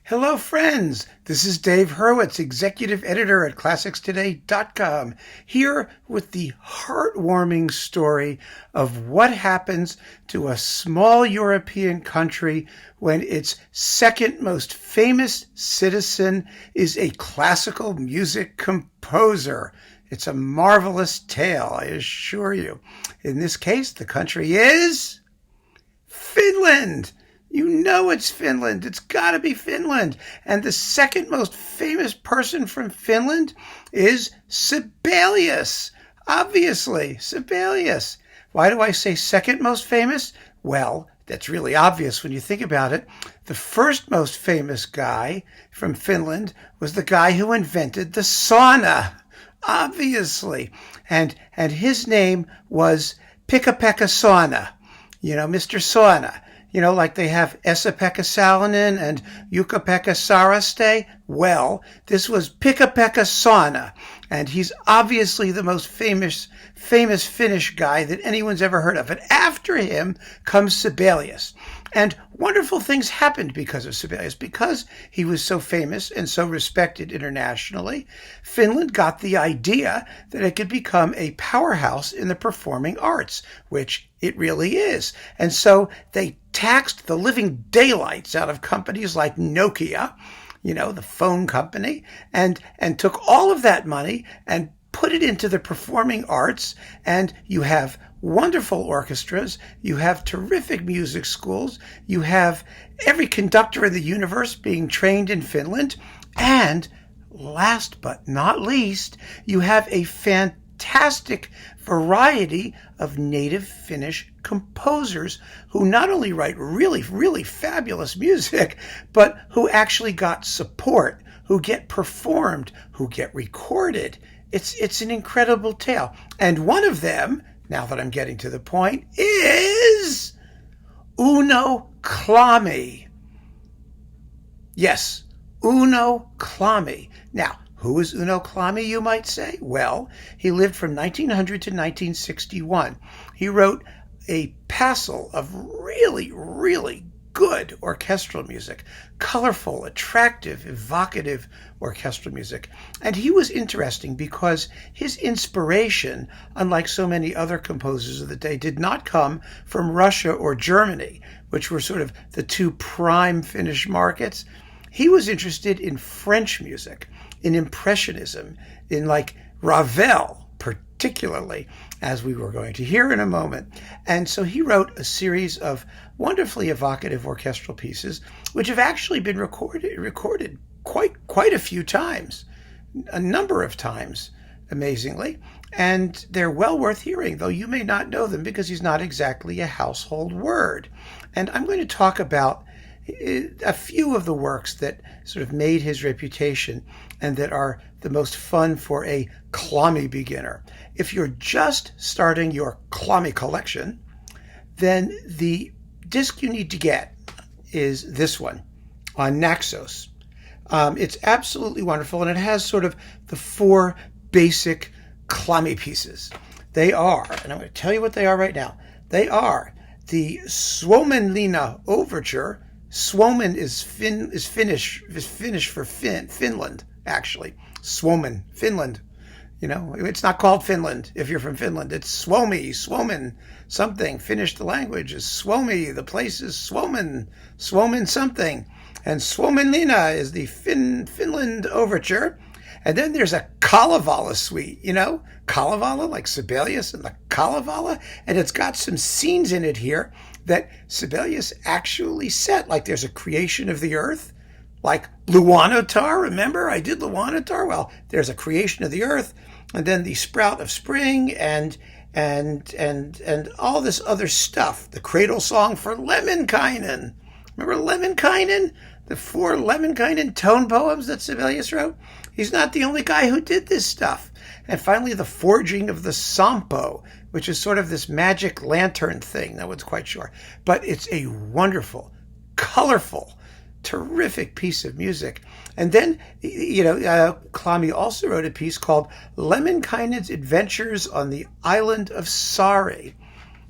Hello, friends. This is Dave Hurwitz, executive editor at ClassicsToday.com, here with the heartwarming story of what happens to a small European country when its second most famous citizen is a classical music composer. It's a marvelous tale, I assure you. In this case, the country is Finland. You know it's Finland. It's got to be Finland. And the second most famous person from Finland is Sibelius. Obviously, Sibelius. Why do I say second most famous? Well, that's really obvious when you think about it. The first most famous guy from Finland was the guy who invented the sauna. Obviously. And his name was Pekka Sauna. You know, Mr. Sauna. You know, like they have Esa-Pekka Salonen and Jukka-Pekka Saraste. Well, this was Pekka Sauna, and he's obviously the most famous Finnish guy that anyone's ever heard of. And after him comes Sibelius. And wonderful things happened because of Sibelius. Because he was so famous and so respected internationally, Finland got the idea that it could become a powerhouse in the performing arts, which it really is. And so they taxed the living daylights out of companies like Nokia, you know, the phone company, and took all of that money and put it into the performing arts. And you have wonderful orchestras, you have terrific music schools, you have every conductor in the universe being trained in Finland, and last but not least, you have a fantastic variety of native Finnish composers who not only write really, really fabulous music, but who actually got support, who get performed, who get recorded. It's an incredible tale. And one of them, now that I'm getting to the point, is Uuno Klami. Yes, Uuno Klami. Now, who is Uuno Klami, you might say? Well, he lived from 1900 to 1961. He wrote a passel of really, really good orchestral music, colorful, attractive, evocative orchestral music. And he was interesting because his inspiration, unlike so many other composers of the day, did not come from Russia or Germany, which were sort of the two prime Finnish markets. He was interested in French music, in Impressionism, in like Ravel, particularly, as we were going to hear in a moment. And so he wrote a series of wonderfully evocative orchestral pieces, which have actually been recorded quite a few times, a number of times, amazingly. And they're well worth hearing, though you may not know them because he's not exactly a household word. And I'm going to talk about a few of the works that sort of made his reputation and that are the most fun for a Klami beginner. If you're just starting your Klami collection, then the disc you need to get is this one on Naxos. It's absolutely wonderful, and it has sort of the four basic Klami pieces. They are, and I'm going to tell you what they are right now. They are the Suomenlinna Overture. Suomen is Finnish for Finland, actually. Suomen, Finland. You know, it's not called Finland if you're from Finland. It's Suomen, something. Finnish, the language, is Suomi. The place is Suomen something. And Suomenlinna is the Finland Overture. And then there's a Kalevala suite, you know, Kalevala, like Sibelius and the Kalevala. And it's got some scenes in it here that Sibelius actually set, like there's a creation of the earth, like Luanatar. Remember, I did Luanatar. Well, there's a creation of the earth, and then the sprout of spring, and all this other stuff. The cradle song for Lemminkainen. Remember Lemminkainen? The four Lemminkainen tone poems that Sibelius wrote? He's not the only guy who did this stuff. And finally, the forging of the Sampo, which is sort of this magic lantern thing. No one's quite sure. But it's a wonderful, colorful, terrific piece of music. And then, you know, Klami also wrote a piece called Lemminkainen's Adventures on the Island of Sari.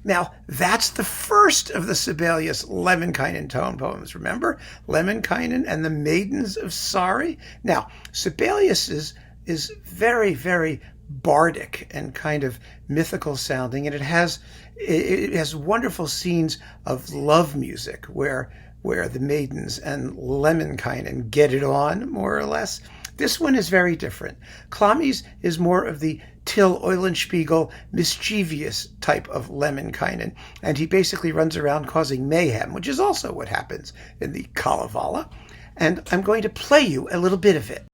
Now, that's the first of the Sibelius Lemminkainen tone poems. Remember? Lemminkainen and the Maidens of Sorry? Now, Sibelius is very, very bardic and kind of mythical sounding, and it has wonderful scenes of love music where the maidens and Lemminkainen get it on, more or less. This one is very different. Klami's is more of the Till Eulenspiegel mischievous type of Lemminkainen, and he basically runs around causing mayhem, which is also what happens in the Kalevala. And I'm going to play you a little bit of it.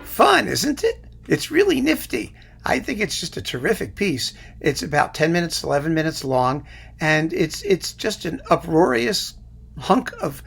Fun, isn't it? It's really nifty. I think it's just a terrific piece. It's about 10 minutes, 11 minutes long, and it's just an uproarious hunk of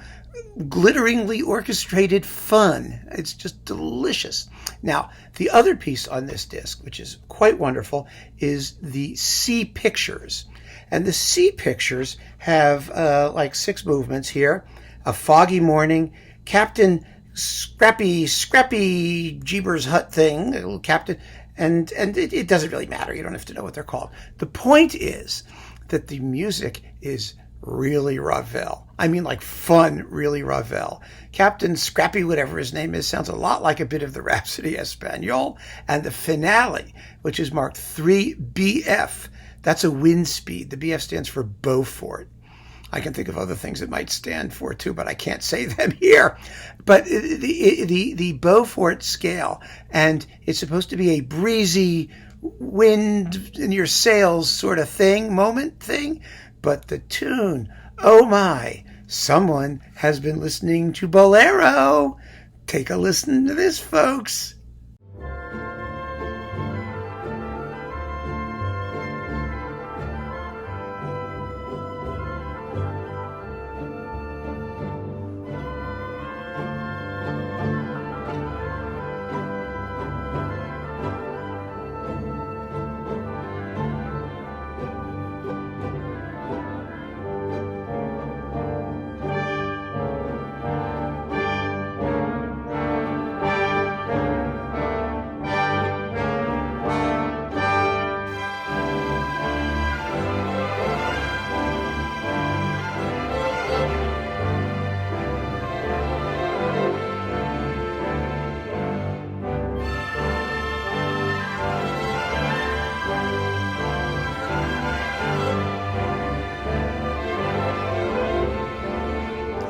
glitteringly orchestrated fun. It's just delicious. Now, the other piece on this disc, which is quite wonderful, is the Sea Pictures. And the Sea Pictures have like 6 movements here. A foggy morning, Captain Scrappy Jeebers Hut thing, little captain, and it doesn't really matter. You don't have to know what they're called. The point is that the music is really Ravel. I mean, like fun, really Ravel. Captain Scrappy, whatever his name is, sounds a lot like a bit of the Rhapsody Espagnole. And the finale, which is marked 3BF, that's a wind speed. The BF stands for Beaufort. I can think of other things it might stand for too, but I can't say them here. But the Beaufort scale, and it's supposed to be a breezy, wind in your sails sort of moment thing. But the tune, oh my, someone has been listening to Bolero. Take a listen to this, folks.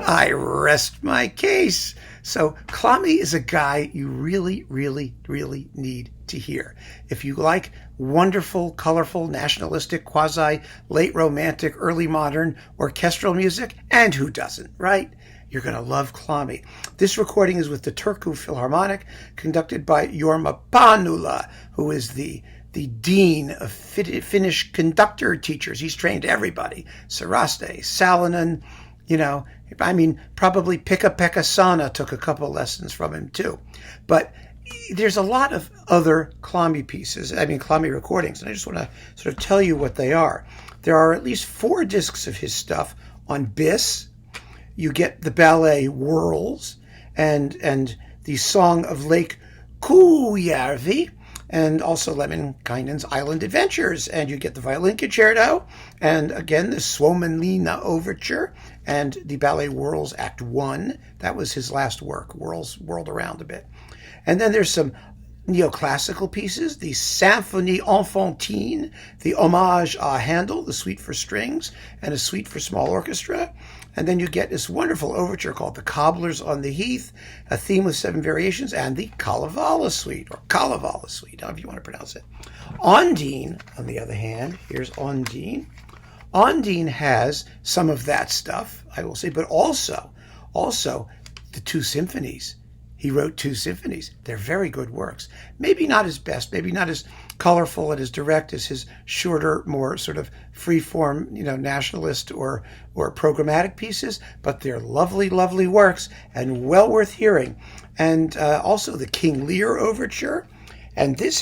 I rest my case. So Klami is a guy you really, really, really need to hear. If you like wonderful, colorful, nationalistic, quasi-late romantic, early modern orchestral music, and who doesn't, right? You're going to love Klami. This recording is with the Turku Philharmonic, conducted by Jorma Panula, who is the dean of Finnish conductor teachers. He's trained everybody. Saraste, Salonen, probably Pekka Sana took a couple lessons from him too. But there's a lot of other Klami pieces, Klami recordings, and I just want to sort of tell you what they are. There are at least 4 discs of his stuff on Bis. You get the ballet Whirls and the Song of Lake Kujärvi, and also Lemminkainen's Island Adventures, and you get the violin concerto, and again the Suomenlinna Overture, and the ballet Whirls Act 1. That was his last work. Whirls whirled around a bit. And then there's some neoclassical pieces, the Symphonie Enfantine, the Hommage à Handel, the Suite for Strings, and a Suite for Small Orchestra. And then you get this wonderful overture called The Cobblers on the Heath, a theme with 7 variations, and the Kalevala Suite, or Kalevala Suite, however you want to pronounce it. Ondine, on the other hand, here's Ondine. Ondine has some of that stuff, I will say, but also Also, the two symphonies. He wrote two symphonies. They're very good works. Maybe not his best, maybe not as colorful and as direct as his shorter, more sort of free-form, nationalist or programmatic pieces, but they're lovely, lovely works and well worth hearing. And also the King Lear Overture. And this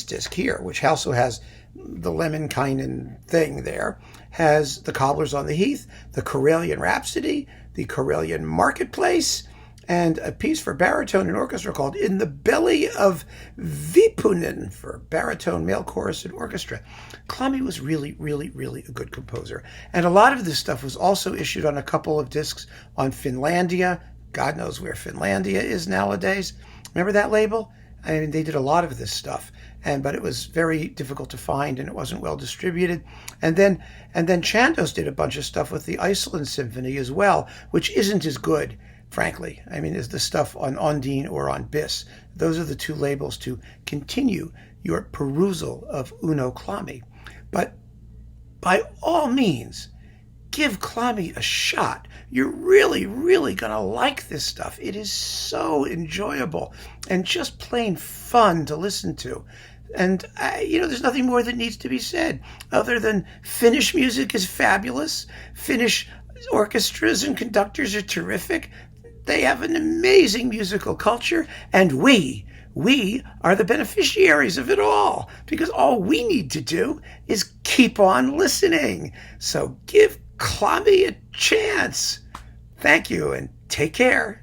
disc here, which also has the Lemminkainen thing there, has the Cobblers on the Heath, the Karelian Rhapsody, the Karelian Marketplace, and a piece for baritone and orchestra called In the Belly of Vipunen for baritone, male chorus, and orchestra. Klami was really, really, really a good composer. And a lot of this stuff was also issued on a couple of discs on Finlandia. God knows where Finlandia is nowadays. Remember that label? I mean, they did a lot of this stuff, but it was very difficult to find, and it wasn't well distributed. And then Chandos did a bunch of stuff with the Iceland Symphony as well, which isn't as good, frankly. I mean, as the stuff on Ondine or on Bis. Those are the two labels to continue your perusal of Uuno Klami. But by all means, give Klami a shot. You're really, really going to like this stuff. It is so enjoyable and just plain fun to listen to. And, there's nothing more that needs to be said other than Finnish music is fabulous. Finnish orchestras and conductors are terrific. They have an amazing musical culture, and we are the beneficiaries of it all, because all we need to do is keep on listening. So give Klami a chance. Thank you, and take care.